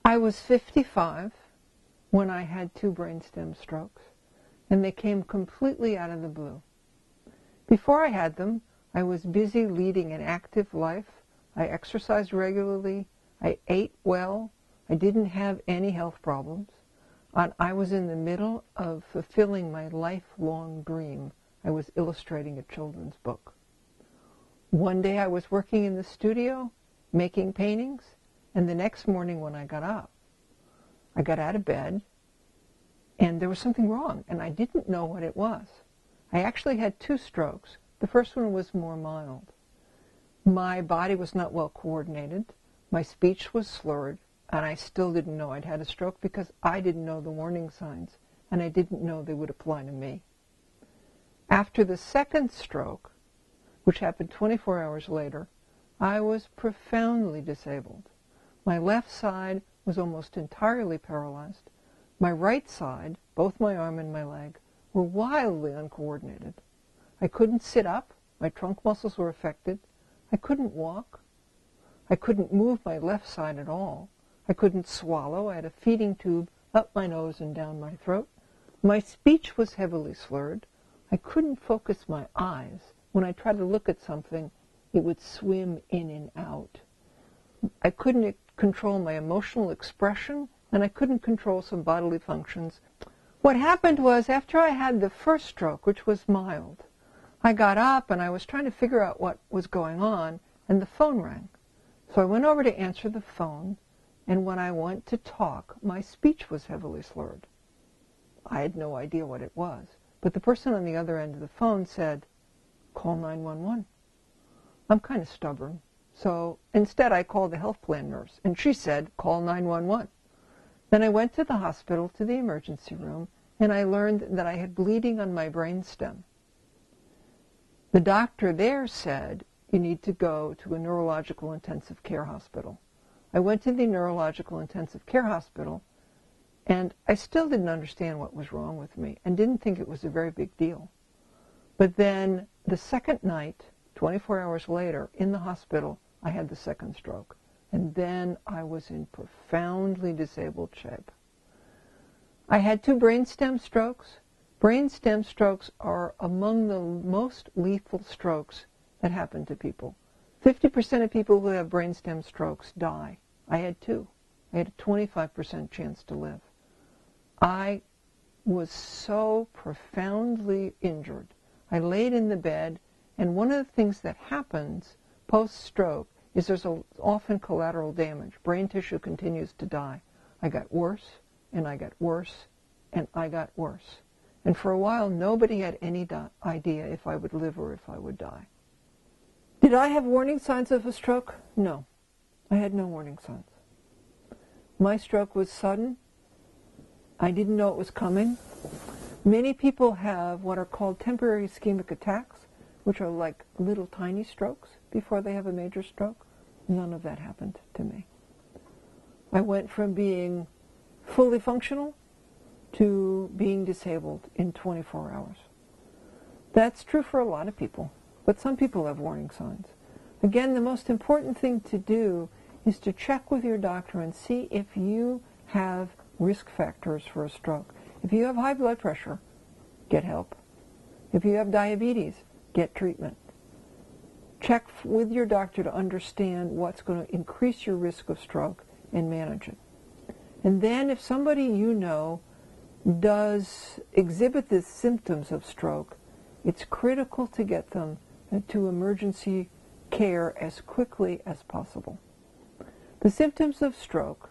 I was 55 when I had 2 brainstem strokes, and they came completely out of the blue. Before I had them, I was busy leading an active life. I exercised regularly. I ate well. I didn't have any health problems. And I was in the middle of fulfilling my lifelong dream. I was illustrating a children's book. One day I was working in the studio, making paintings, and the next morning when I got up, I got out of bed, and there was something wrong, and I didn't know what it was. I actually had 2 strokes. The first one was more mild. My body was not well coordinated. My speech was slurred, and I still didn't know I'd had a stroke because I didn't know the warning signs, and I didn't know they would apply to me. After the second stroke, which happened 24 hours later, I was profoundly disabled. My left side was almost entirely paralyzed. My right side, both my arm and my leg, were wildly uncoordinated. I couldn't sit up. My trunk muscles were affected. I couldn't walk. I couldn't move my left side at all. I couldn't swallow. I had a feeding tube up my nose and down my throat. My speech was heavily slurred. I couldn't focus my eyes. When I tried to look at something, it would swim in and out. I couldn't control my emotional expression, and I couldn't control some bodily functions. What happened was, after I had the first stroke, which was mild, I got up and I was trying to figure out what was going on, and the phone rang. So I went over to answer the phone, and when I went to talk, my speech was heavily slurred. I had no idea what it was, but the person on the other end of the phone said, "Call 911. I'm kind of stubborn. So instead I called the health plan nurse, and she said, "Call 911. Then I went to the hospital, to the emergency room, and I learned that I had bleeding on my brainstem. The doctor there said, "You need to go to a neurological intensive care hospital." I went to the neurological intensive care hospital, and I still didn't understand what was wrong with me and didn't think it was a very big deal. But then the second night, 24 hours later, in the hospital, I had the second stroke. And then I was in profoundly disabled shape. I had 2 brainstem strokes. Brainstem strokes are among the most lethal strokes that happen to people. 50% of people who have brainstem strokes die. I had 2. I had a 25% chance to live. I was so profoundly injured. I laid in the bed, and one of the things that happens post-stroke is there's often collateral damage. Brain tissue continues to die. I got worse, and I got worse, and I got worse. And for a while, nobody had any idea if I would live or if I would die. Did I have warning signs of a stroke? No. I had no warning signs. My stroke was sudden. I didn't know it was coming. Many people have what are called temporary ischemic attacks, which are like little tiny strokes before they have a major stroke. None of that happened to me. I went from being fully functional to being disabled in 24 hours. That's true for a lot of people, but some people have warning signs. Again, the most important thing to do is to check with your doctor and see if you have risk factors for a stroke. If you have high blood pressure, get help. If you have diabetes, get treatment. Check with your doctor to understand what's going to increase your risk of stroke and manage it. And then if somebody you know does exhibit the symptoms of stroke, it's critical to get them to emergency care as quickly as possible. The symptoms of stroke